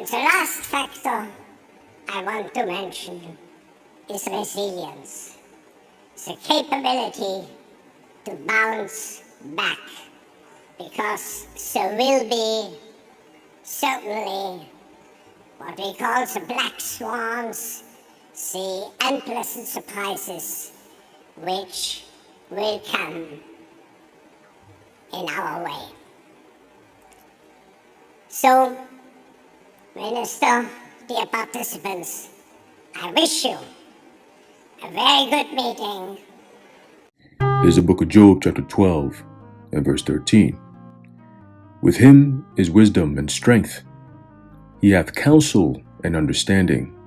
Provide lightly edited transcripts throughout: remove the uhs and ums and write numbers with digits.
And the last factor I want to mention is resilience. The capability to bounce back. Because there will be certainly what we call the black swans, the unpleasant surprises which will come in our way. So, Minister, dear participants, I wish you a very good meeting. There's the book of Job, chapter 12, and verse 13. With him is wisdom and strength. He hath counsel and understanding.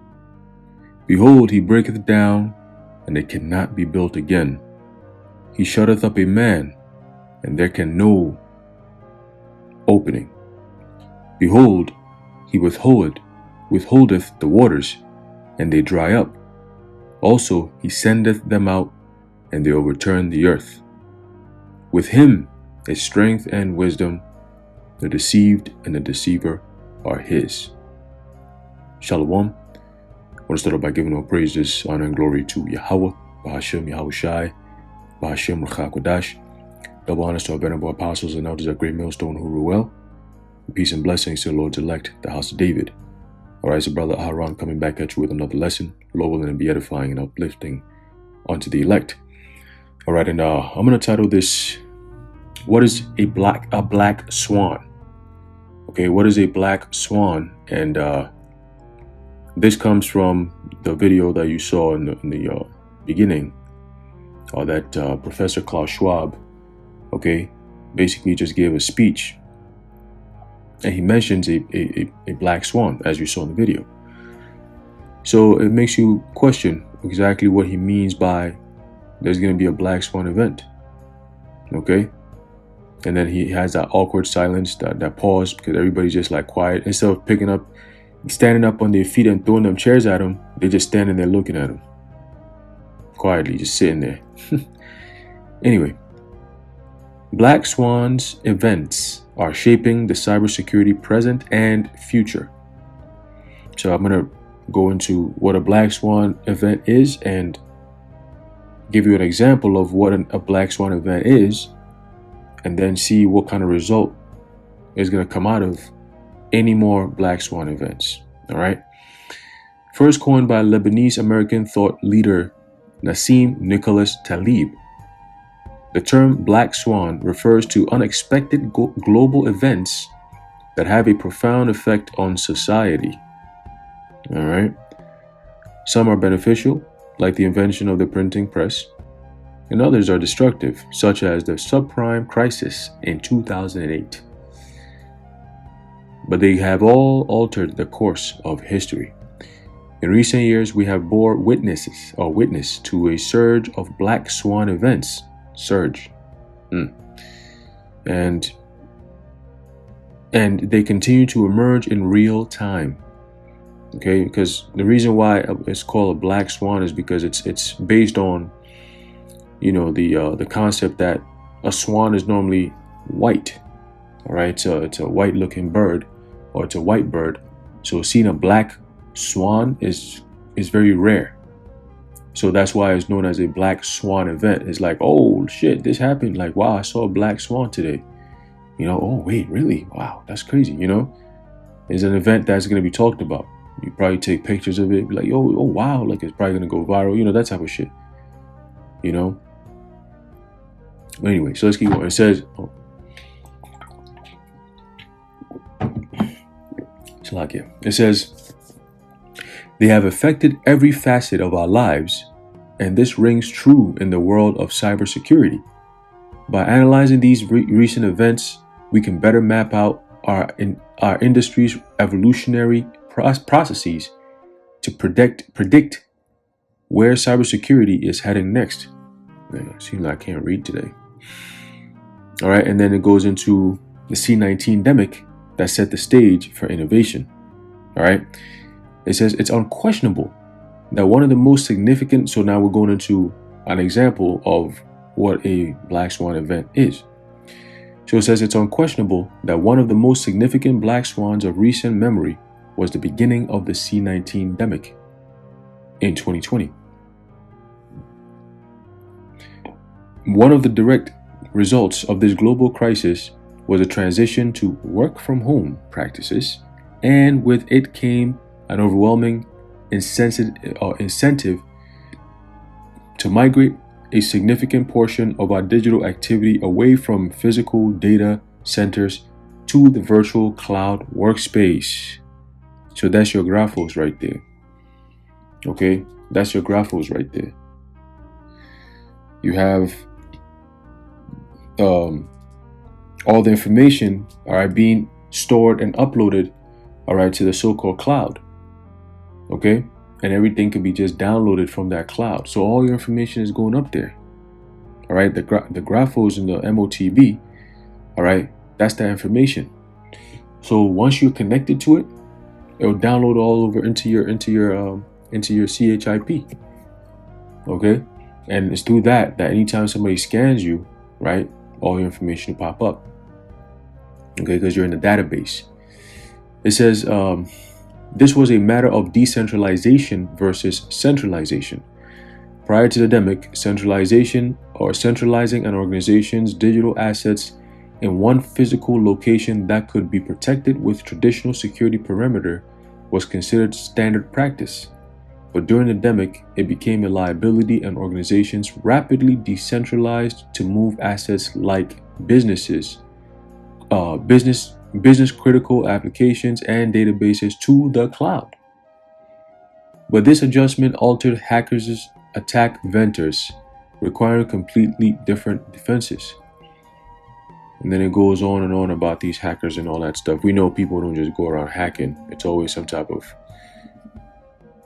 Behold, he breaketh down, and it cannot be built again. He shutteth up a man, and there can no opening. Behold, he withholdeth the waters, and they dry up. Also he sendeth them out, and they overturn the earth. With him is strength and wisdom. The deceived and the deceiver are his. Shalom. I want to start off by giving all praises, honor, and glory to Yahweh, Bahashem Yahushai, Bahashem Ruach HaKodesh. Double honors to our venerable apostles and elders at Great Millstone who rule well. Peace and blessings to the Lord's elect, the house of David. Alright, so Brother Aharon coming back at you with another lesson, Lord willing, and be edifying and uplifting unto the elect. Alright, and I'm going to title this, what is a black swan? Okay, what is a black swan? And this comes from the video that you saw in the beginning, that Professor Klaus Schwab, okay, basically just gave a speech. And he mentions a black swan, as you saw in the video. So it makes you question exactly what he means by there's going to be a black swan event. Okay? And then he has that awkward silence, that pause, because everybody's just like quiet. Instead of standing up on their feet and throwing them chairs at him, they're just standing there looking at him. Quietly, just sitting there. Anyway, black swans events are shaping the cybersecurity present and future. So I'm going to go into what a black swan event is and give you an example of what a black swan event is, and then see what kind of result is going to come out of any more black swan events. All right. First coined by Lebanese American thought leader Nassim Nicholas Taleb. The term black swan refers to unexpected global events that have a profound effect on society. All right. Some are beneficial, like the invention of the printing press, and others are destructive, such as the subprime crisis in 2008. But they have all altered the course of history. In recent years, we have bore witness to a surge of black swan events. And they continue to emerge in real time. Okay, because the reason why it's called a black swan is because it's based on, the concept that a swan is normally white. All right, so it's a white looking bird, or it's a white bird. So seeing a black swan is very rare. So that's why it's known as a black swan event. It's like, oh shit, this happened. Like, wow, I saw a black swan today. Oh wait, really? Wow, that's crazy. It's an event that's going to be talked about. You probably take pictures of it, be like, oh wow, like it's probably going to go viral. That type of shit. But anyway, so let's keep going. It says, It says, they have affected every facet of our lives, and this rings true in the world of cybersecurity. By analyzing these recent events, we can better map out our industry's evolutionary processes to predict where cybersecurity is heading next. Man, it seems like I can't read today. All right, and then it goes into the C-19 demic that set the stage for innovation. All right. It says it's unquestionable that one of the most significant, so now we're going into an example of what a black swan event is. So it says it's unquestionable that one of the most significant black swans of recent memory was the beginning of the C-19 demic in 2020. One of the direct results of this global crisis was a transition to work from home practices, and with it came an overwhelming incentive to migrate a significant portion of our digital activity away from physical data centers to the virtual cloud workspace. So that's your graphos right there. Okay, that's your graphos right there. You have all the information, all right, being stored and uploaded, all right, to the so-called cloud. Okay, and everything can be just downloaded from that cloud. So all your information is going up there. All right, the graphos and the MOTB, all right, that's that information. So once you're connected to it, it'll download all over into your CHIP. Okay, and it's through that anytime somebody scans you, right, all your information will pop up. Okay, because you're in the database. It says this was a matter of decentralization versus centralization. Prior to the demic, centralization or centralizing an organization's digital assets in one physical location that could be protected with traditional security perimeter was considered standard practice. But during the demic, it became a liability, and organizations rapidly decentralized to move assets like business critical applications and databases to the cloud. But this adjustment altered hackers' attack vectors, requiring completely different defenses. And then it goes on and on about these hackers and all that stuff. We know people don't just go around hacking. It's always some type of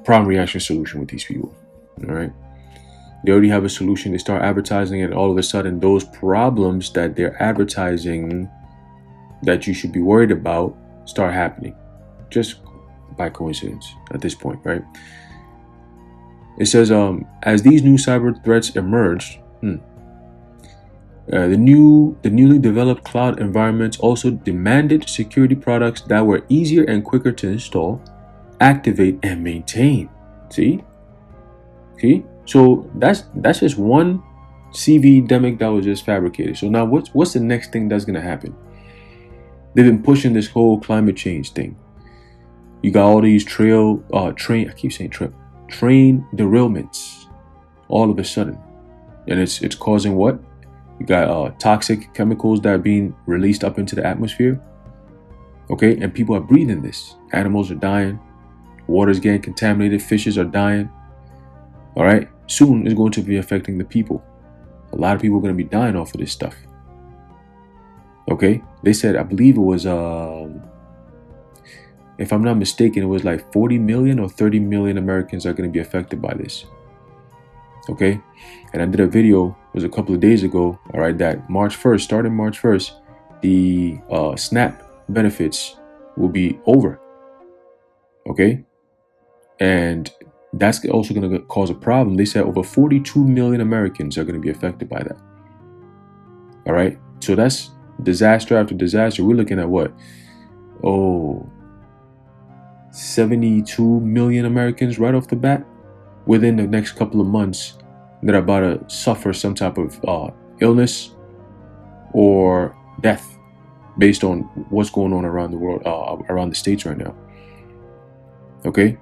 problem reaction solution with these people. All right. They already have a solution. They start advertising, and all of a sudden those problems that they're advertising that you should be worried about start happening just by coincidence at this point, right? It says, as these new cyber threats emerged, the newly developed cloud environments also demanded security products that were easier and quicker to install, activate, and maintain. See? So that's just one CV demic that was just fabricated. So now what's the next thing that's gonna happen? They've been pushing this whole climate change thing. You got all these train derailments all of a sudden. And it's causing what? You got toxic chemicals that are being released up into the atmosphere. Okay, and people are breathing this. Animals are dying. Water's getting contaminated. Fishes are dying. All right, soon it's going to be affecting the people. A lot of people are going to be dying off of this stuff. Okay, they said, I believe it was, if I'm not mistaken, it was like 40 million or 30 million Americans are going to be affected by this. Okay, and I did a video, it was a couple of days ago, all right, that starting March 1st, the SNAP benefits will be over. Okay, and that's also going to cause a problem. They said over 42 million Americans are going to be affected by that. All right, so that's disaster after disaster. We're looking at what? 72 million Americans right off the bat within the next couple of months that are about to suffer some type of illness or death based on what's going on around the world, around the states right now. Okay,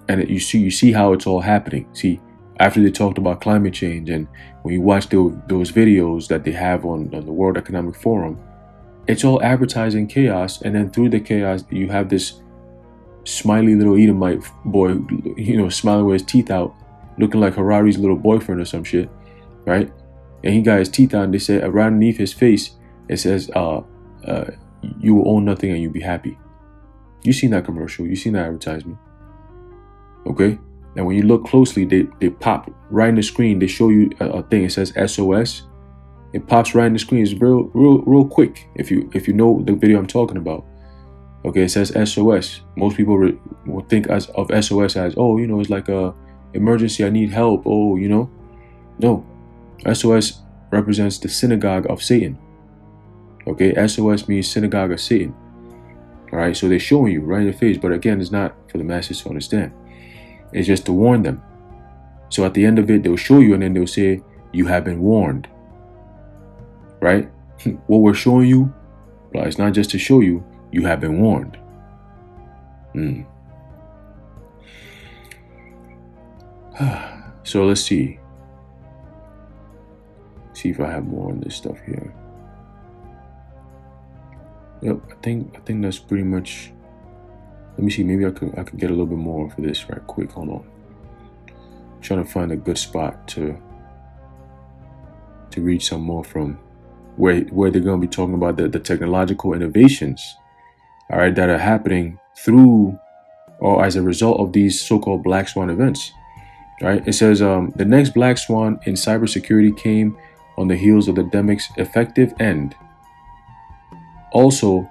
and you see how it's all happening. See, after they talked about climate change, and when you watch those videos that they have on the World Economic Forum, it's all advertising chaos, and then through the chaos, you have this smiley little Edomite boy, smiling with his teeth out, looking like Harari's little boyfriend or some shit, right? And he got his teeth out, and they said right underneath his face, it says, you will own nothing and you'll be happy. You seen that commercial, you seen that advertisement. Okay? And when you look closely, they pop right in the screen, they show you a thing, it says SOS. It pops right in the screen. It's real quick if you know the video I'm talking about. Okay, it says SOS. Most people will think of SOS as, it's like a emergency, I need help. No. SOS represents the synagogue of Satan. Okay, SOS means synagogue of Satan. All All right, so they're showing you right in the face, but again, it's not for the masses to understand. It's just to warn them. So at the end of it, they'll show you and then they'll say, you have been warned. Right? What we're showing you, well, it's not just to show you, you have been warned. So let's see. See if I have more on this stuff here. Yep, I think that's pretty much. Let me see. Maybe I could get a little bit more for this right quick. Hold on. I'm trying to find a good spot to read some more from where they're going to be talking about the technological innovations, all right, that are happening through or as a result of these so-called Black Swan events. All right, it says the next Black Swan in cybersecurity came on the heels of the pandemic's effective end. Also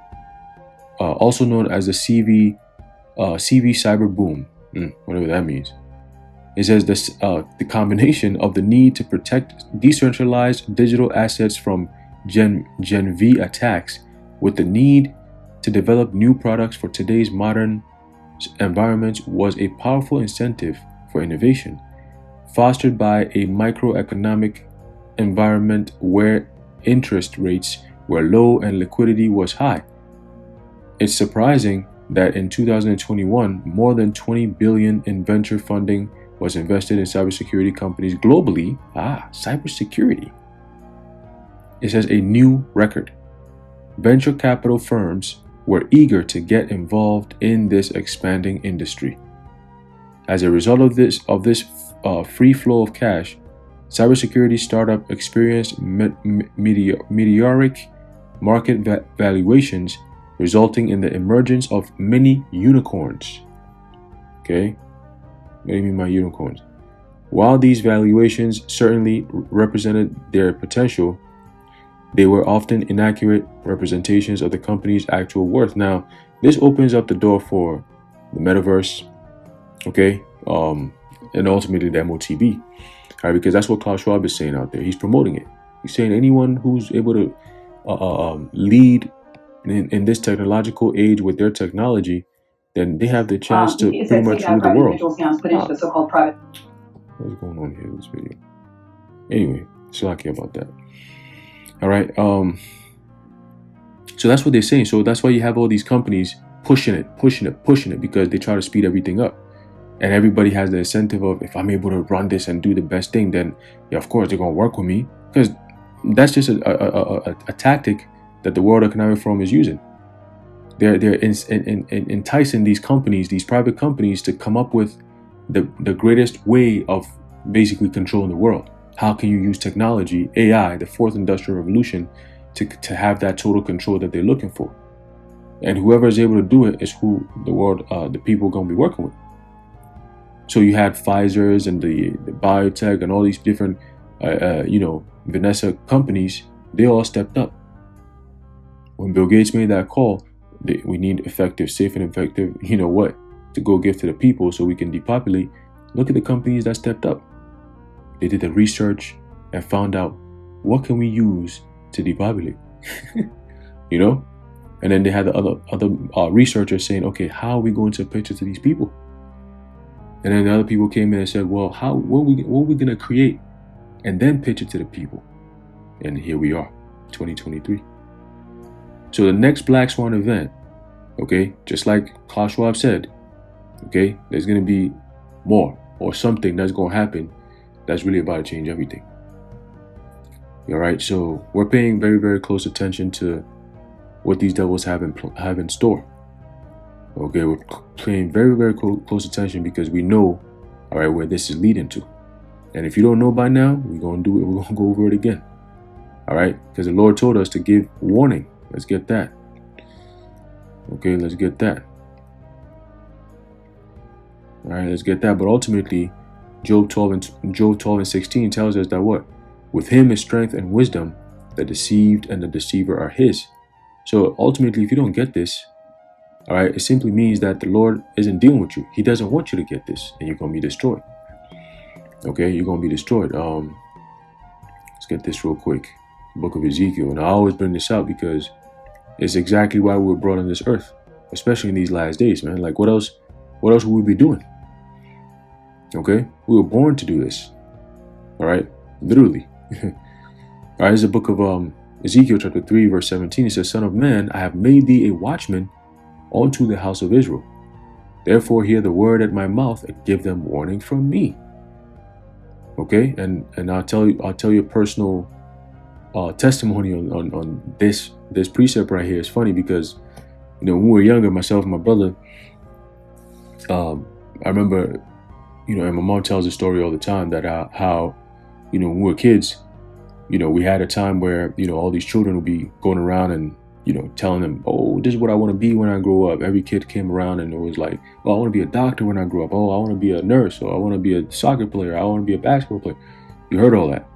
known as the CV cyber boom, whatever that means. It says this, the combination of the need to protect decentralized digital assets from Gen V attacks with the need to develop new products for today's modern environments was a powerful incentive for innovation, fostered by a microeconomic environment where interest rates were low and liquidity was high. It's surprising that in 2021, more than $20 billion in venture funding was invested in cybersecurity companies globally. Cybersecurity. It says a new record. Venture capital firms were eager to get involved in this expanding industry. As a result of this free flow of cash, cybersecurity startup experienced meteoric market valuations, resulting in the emergence of many unicorns. Okay, what do you mean by unicorns? While these valuations certainly represented their potential, they were often inaccurate representations of the company's actual worth. Now, this opens up the door for the metaverse, okay, and ultimately the MOTB, all right, because that's what Klaus Schwab is saying out there. He's promoting it. He's saying anyone who's able to lead in this technological age with their technology, then they have the chance to pretty much rule the world. What's going on here in this video? Anyway, so I care about that. All right. So that's what they're saying. So that's why you have all these companies pushing it, because they try to speed everything up. And everybody has the incentive of, if I'm able to run this and do the best thing, then yeah, of course they're going to work with me, because that's just a tactic that the World Economic Forum is using. They're enticing these companies, these private companies, to come up with the greatest way of basically controlling the world. How can you use technology, AI, the fourth industrial revolution, to have that total control that they're looking for? And whoever is able to do it is who the people are going to be working with. So you had Pfizer's and the biotech and all these different, Vanessa companies. They all stepped up. When Bill Gates made that call, we need effective, safe and effective, to go give to the people so we can depopulate. Look at the companies that stepped up. They did the research and found out, what can we use to depopulate? And then they had the other researchers saying, okay, how are we going to pitch it to these people? And then the other people came in and said, well, what are we going to create and then pitch it to the people? And here we are, 2023. So the next Black Swan event, okay, just like Klaus Schwab said, okay, there's going to be more or something that's going to happen that's really about to change everything. All right, so we're paying very, very close attention to what these devils have in store. Okay, we're paying very, very close attention because we know, all right, where this is leading to. And if you don't know by now, we're going to do it. We're going to go over it again. All right, because the Lord told us to give warning. Let's get that. Okay, let's get that. All right, let's get that. But ultimately, Job 12 and 16 tells us that what? With him is strength and wisdom. The deceived and the deceiver are his. So ultimately, if you don't get this, all right, it simply means that the Lord isn't dealing with you. He doesn't want you to get this, and you're going to be destroyed. Okay, you're going to be destroyed. Let's get this real quick. Book of Ezekiel. And I always bring this up because it's exactly why we were brought on this earth. especially in these last days, man. Like, what else would we be doing? Okay, we were born to do this. All right, literally. All right, this is the book of Ezekiel chapter 3 verse 17. It says, "Son of man, I have made thee a watchman unto the house of Israel. Therefore hear the word at my mouth and give them warning from me." Okay, and I'll tell you a personal testimony on this precept right here. It's funny because, when we were younger, myself and my brother, I remember, and my mom tells the story all the time that how when we were kids, we had a time where all these children would be going around and telling them, "Oh, this is what I want to be when I grow up." Every kid came around and it was like, "Oh, I want to be a doctor when I grow up. Oh, I want to be a nurse. Or I want to be a soccer player. I want to be a basketball player." You heard all that.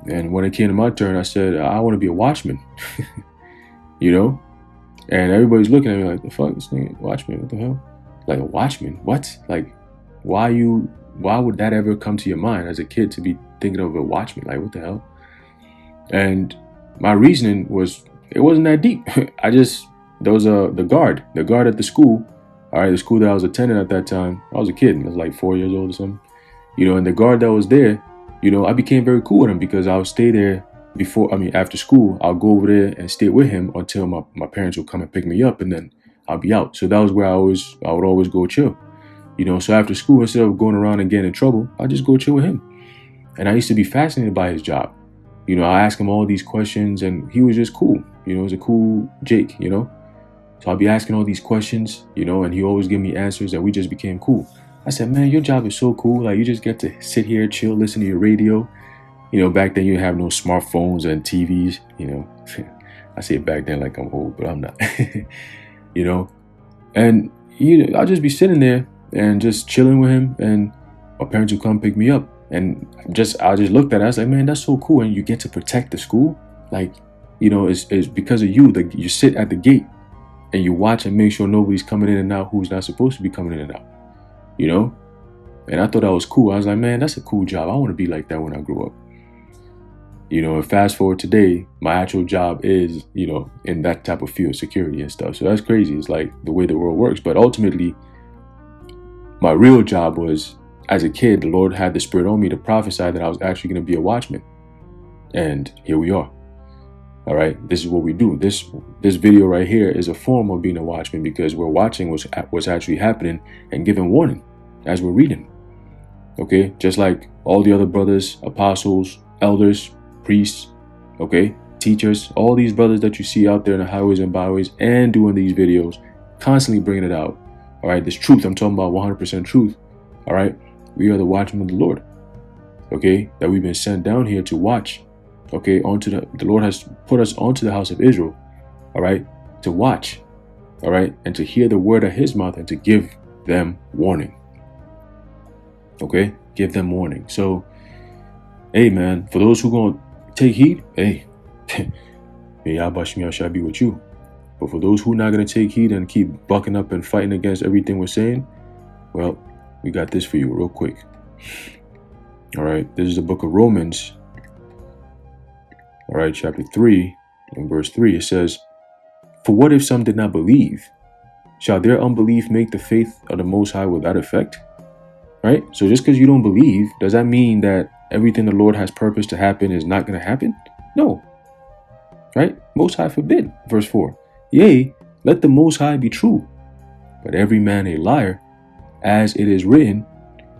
And when it came to my turn, I said, "I want to be a watchman." And everybody's looking at me like, "The fuck, this thing, watchman? What the hell? Like a watchman? What? Like, why would that ever come to your mind as a kid to be thinking of a watchman? Like, what the hell?" And my reasoning was, it wasn't that deep. There was the guard at the school. All right, the school that I was attending at that time. I was a kid. I was like 4 years old or something. And the guard that was there, I became very cool with him because I would stay there after school. I'll go over there and stay with him until my parents would come and pick me up, and then I'll be out. So that was where I would always go chill. So after school, instead of going around and getting in trouble, I just go chill with him. And I used to be fascinated by his job. I asked him all these questions and he was just cool. He was a cool Jake, So I'd be asking all these questions, and he always give me answers, and we just became cool. I said, "Man, your job is so cool. Like, you just get to sit here, chill, listen to your radio." Back then you have no smartphones and TVs, I say back then like I'm old, but I'm not, And, I'll just be sitting there and just chilling with him, and my parents would come pick me up. And I just looked at it. I was like, "Man, that's so cool." And you get to protect the school. Like, it's because of you that you sit at the gate and you watch and make sure nobody's coming in and out who's not supposed to be coming in and out, And I thought that was cool. I was like, "Man, that's a cool job. I want to be like that when I grow up." And fast forward today, my actual job is, in that type of field, security and stuff. So that's crazy. It's like the way the world works. But ultimately, my real job was, as a kid, the Lord had the Spirit on me to prophesy that I was actually going to be a watchman. And here we are. All right. This is what we do. This video right here is a form of being a watchman, because we're watching what's actually happening and giving warning as we're reading. Okay. Just like all the other brothers, apostles, elders, priests, okay, teachers, all these brothers that you see out there in the highways and byways and doing these videos, constantly bringing it out. All right. This truth, I'm talking about 100% truth. All right. We are the watchmen of the Lord, okay, that we've been sent down here to watch, okay, the Lord has put us onto the house of Israel, all right, to watch, all right, and to hear the word of his mouth and to give them warning, okay, give them warning. So, hey, man, for those who going to take heed, hey, may Yahweh shall be with you. But for those who not going to take heed and keep bucking up and fighting against everything we're saying, well, we got this for you real quick. All right, this is the book of Romans. All right, chapter 3 and verse 3. It says, "For what if some did not believe? Shall their unbelief make the faith of the Most High without effect?" Right? So just because you don't believe, does that mean that everything the Lord has purposed to happen is not going to happen? No. Right? Most High forbid. Verse 4. "Yea, let the Most High be true, but every man a liar, as it is written,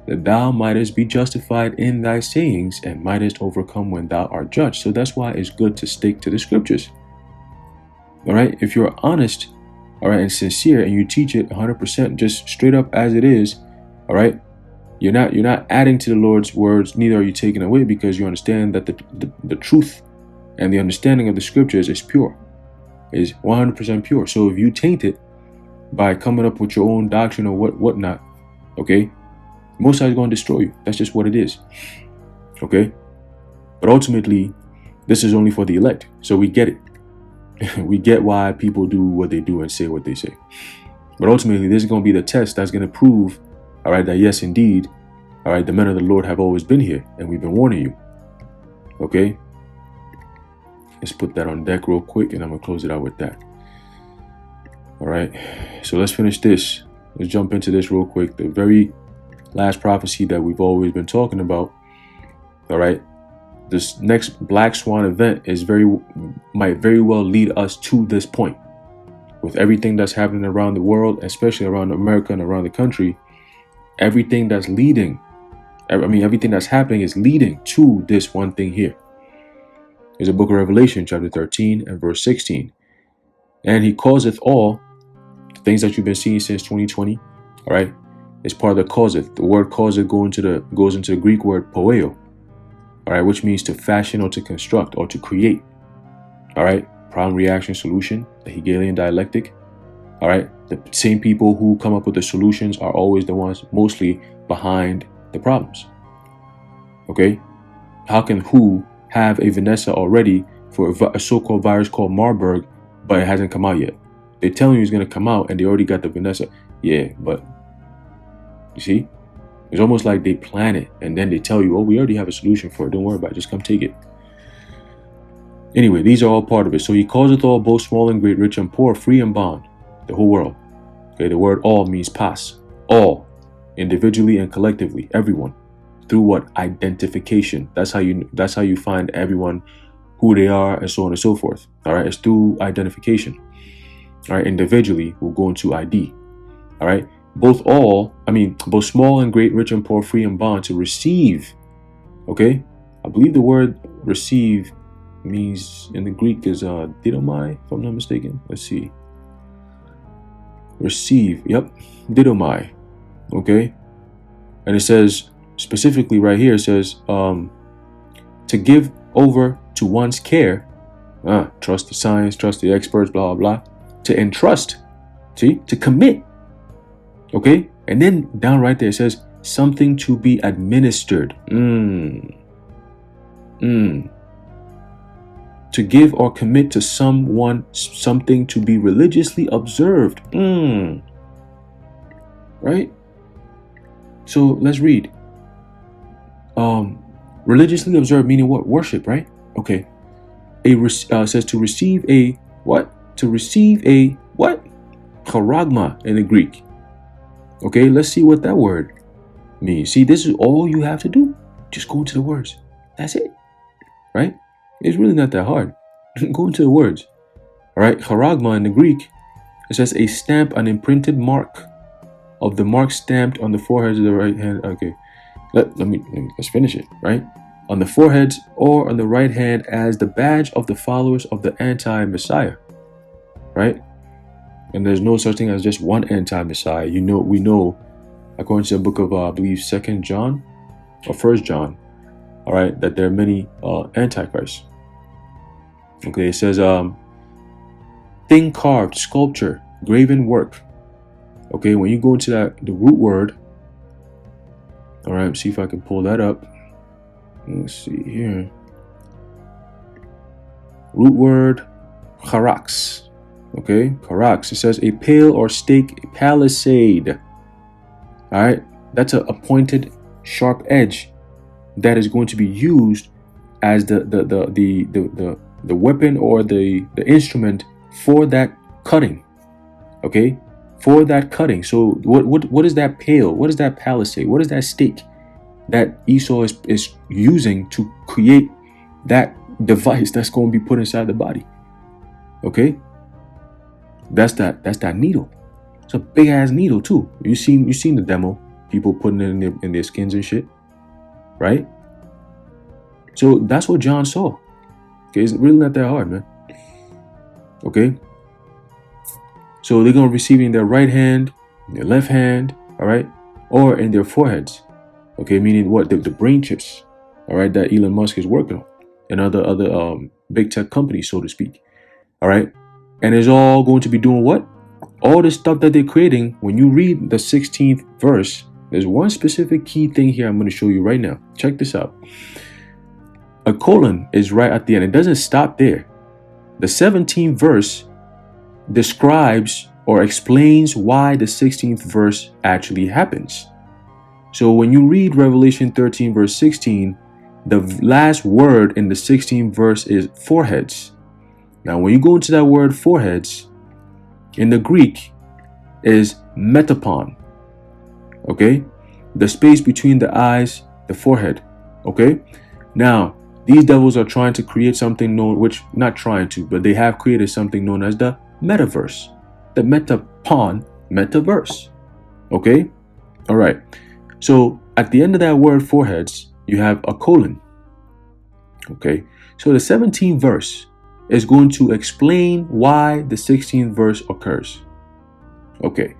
that thou mightest be justified in thy sayings and mightest overcome when thou art judged." So that's why it's good to stick to the scriptures. All right. If you're honest, all right, and sincere, and you teach it 100%, just straight up as it is, all right, you're not adding to the Lord's words, neither are you taking away, because you understand that the truth and the understanding of the scriptures is pure, is 100% pure. So if you taint it by coming up with your own doctrine or whatnot, okay, Most High is going to destroy you. That's just what it is. Okay? But ultimately, this is only for the elect. So we get it. We get why people do what they do and say what they say. But ultimately, this is going to be the test that's going to prove, all right, that yes, indeed, all right, the men of the Lord have always been here, and we've been warning you. Okay? Let's put that on deck real quick, and I'm going to close it out with that. All All right. So let's finish this. Let's jump into this real quick. The very last prophecy that we've always been talking about. All right. This next Black Swan event might very well lead us to this point. With everything that's happening around the world, especially around America and around the country, everything that's happening is leading to this one thing here. There's a book of Revelation, chapter 13 and verse 16. And he causeth all the things that you've been seeing since 2020. All right. It's part of the causeth. The word causeth goes into the Greek word poeo. All right. Which means to fashion or to construct or to create. All right. Problem, reaction, solution, the Hegelian dialectic. All right. The same people who come up with the solutions are always the ones mostly behind the problems. Okay. How can who have a Vanessa already for a so-called virus called Marburg, but it hasn't come out yet? They're telling you it's going to come out and they already got the Vanessa. Yeah, but you see, it's almost like they plan it and then they tell you, oh, we already have a solution for it. Don't worry about it. Just come take it. Anyway, these are all part of it. So he causeth all, both small and great, rich and poor, free and bond, the whole world. Okay, the word all means pas. All, individually and collectively, everyone. Through what? Identification. That's how you find everyone, who they are, and so on and so forth. All right, it's through identification. All right, individually, we'll go into ID. All right, both small and great, rich and poor, free and bond, to receive. Okay, I believe the word receive means in the Greek is didomai, if I'm not mistaken. Let's see. Receive, yep, didomai. Okay, and it says specifically right here, it says to give over to one's care, trust the science, trust the experts, blah blah blah, to entrust, see, to commit. Okay, and then down right there it says something to be administered. To give or commit to someone something to be religiously observed. Right? So let's read. Religiously observed meaning what? Worship, right? Okay. Says to receive a what? To receive a what? Charagma in the Greek. Okay, let's see what that word means. See, this is all you have to do. Just go into the words. That's it. Right? It's really not that hard. Go into the words. All right, charagma in the Greek, it says a stamp, an imprinted mark of the mark stamped on the foreheads of the right hand. Okay, let's finish it. Right, on the foreheads or on the right hand as the badge of the followers of the anti-Messiah. Right, and there's no such thing as just one anti-Messiah. We know, according to the book of I believe 2 John or 1 John. All right, that there are many antichrists. Okay, it says thing carved, sculpture, graven work. Okay, when you go into the root word, all right, see if I can pull that up. Let's see here. Root word, charax. Okay, charax. It says a pale or stake, a palisade. All right, that's a pointed, sharp edge that is going to be used as the weapon or the instrument for that cutting. Okay, for that cutting. So what is that pale? What is that palisade? What is that stake that Esau is using to create that device that's going to be put inside the body? Okay, that's that needle. It's a big ass needle too. You seen the demo? People putting it in their skins and shit. Right? So that's what John saw. Okay, it's really not that hard, man. Okay? So they're going to receive it in their right hand, in their left hand, all right? Or in their foreheads. Okay, meaning what? The brain chips, all right, that Elon Musk is working on. And other big tech companies, so to speak. All right? And it's all going to be doing what? All this stuff that they're creating. When you read the 16th verse, there's one specific key thing here I'm going to show you right now. Check this out. A colon is right at the end. It doesn't stop there. The 17th verse describes or explains why the 16th verse actually happens. So when you read Revelation 13 verse 16, the last word in the 16th verse is foreheads. Now when you go into that word foreheads, in the Greek is metapon. Okay? The space between the eyes, the forehead. Okay? Now, these devils are trying to create something known, which not trying to, but they have created something known as the metaverse. The metapon, metaverse. Okay? All right. So at the end of that word foreheads, you have a colon. Okay? So the 17th verse is going to explain why the 16th verse occurs. Okay.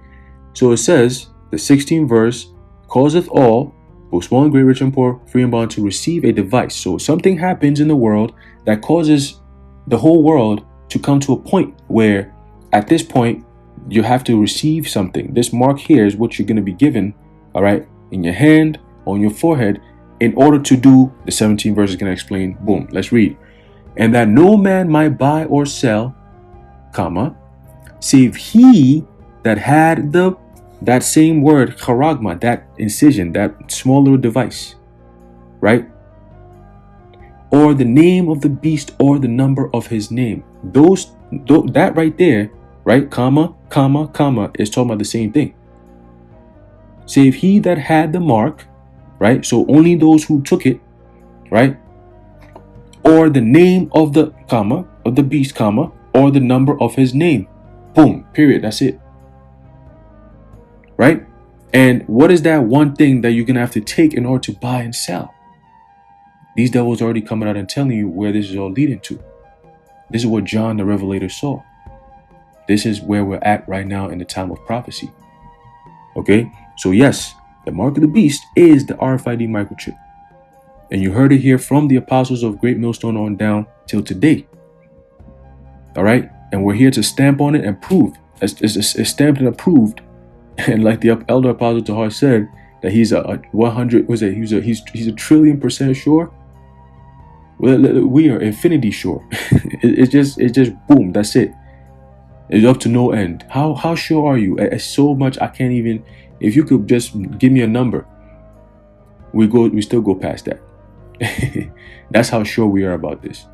So it says, the 16th verse causeth all, both small and great, rich and poor, free and bond, to receive a device. So something happens in the world that causes the whole world to come to a point where at this point you have to receive something. This mark here is what you're going to be given, all right, in your hand, on your forehead, in order to do, the 17th verse is going to explain, boom, let's read. And that no man might buy or sell, comma, save he that had that same word, charagma, that incision, that small little device, right? Or the name of the beast or the number of his name. That right there, right? Comma, comma, comma, is talking about the same thing. Save he that had the mark, right? So only those who took it, right? Or the name of the comma, of the beast, comma, or the number of his name. Boom, period, that's it. Right? And what is that one thing that you're going to have to take in order to buy and sell? These devils are already coming out and telling you where this is all leading to. This is what John the Revelator saw. This is where we're at right now in the time of prophecy. Okay? So yes, the mark of the beast is the RFID microchip. And you heard it here from the apostles of Great Millstone on down till today. All right? And we're here to stamp on it and prove. It's stamped and approved. And like the elder apostle Tahar said, that he's a 100, was it? He's a 1,000,000,000% sure. Well, we are infinity sure. It's just boom. That's it. It's up to no end. How sure are you? It's so much I can't even. If you could just give me a number, we still go past that. That's how sure we are about this.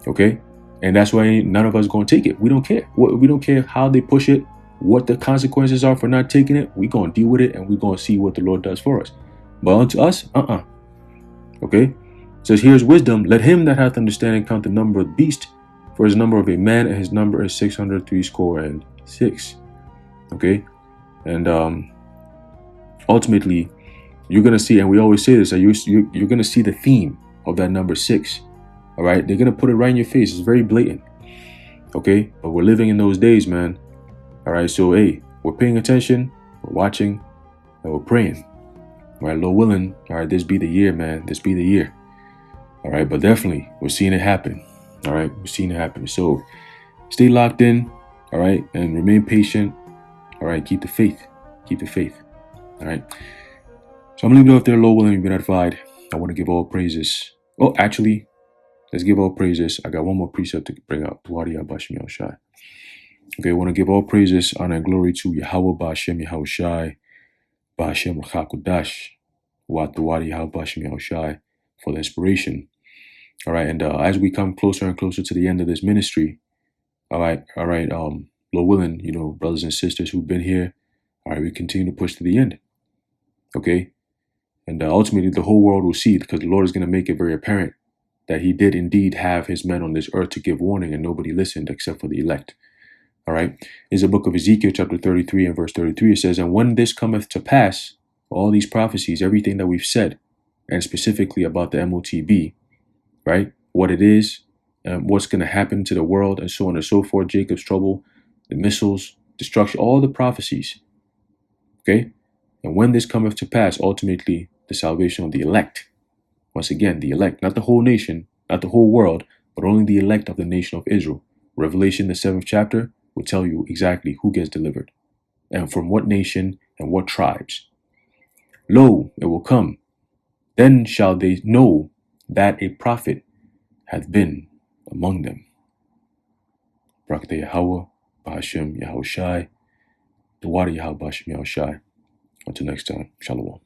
Okay, and that's why none of us gonna take it. We don't care. We don't care how they push it. What the consequences are for not taking it, we're going to deal with it and we're going to see what the Lord does for us. But unto us, Okay? It says, here's wisdom. Let him that hath understanding count the number of the beast, for his number of a man, and his number is 666. Okay? And ultimately, you're going to see, and we always say this, that you're going to see the theme of that number 6. All right? They're going to put it right in your face. It's very blatant. Okay? But we're living in those days, man. All right, so hey, we're paying attention, we're watching, and we're praying. All right, Lord willing, all right, this be the year, man. This be the year. All right, but definitely, we're seeing it happen. All right, we're seeing it happen. So stay locked in, all right, and remain patient. All right, keep the faith. Keep the faith. All right. So I'm going to leave it up there, Lord willing, you've been edified. I want to give all praises. Oh, actually, let's give all praises. I got one more precept to bring out. Okay, I want to give all praises, honor, and glory to Yahweh Ba'Shem Yahushai, Ba'Shem Rachakodash, Watawadi Yahweh Ba'Shem Yahushai, for the inspiration. All right, and as we come closer and closer to the end of this ministry, all right, Lord willing, brothers and sisters who've been here, all right, we continue to push to the end. Okay, and ultimately the whole world will see it, because the Lord is going to make it very apparent that he did indeed have his men on this earth to give warning, and nobody listened except for the elect. All right. Is the book of Ezekiel chapter 33 and verse 33. It says, and when this cometh to pass, all these prophecies, everything that we've said, and specifically about the MOTB, right? What it is, what's going to happen to the world, and so on and so forth. Jacob's trouble, the missiles, destruction, all the prophecies. Okay. And when this cometh to pass, ultimately the salvation of the elect. Once again, the elect, not the whole nation, not the whole world, but only the elect of the nation of Israel. Revelation, the 7th chapter, will tell you exactly who gets delivered and from what nation and what tribes. Lo, it will come. Then shall they know that a prophet hath been among them. Brakte Yahweh, Ba'Shem Yahushai, the water Yahweh Ba'Shem Yahushai. Until next time, Shalom.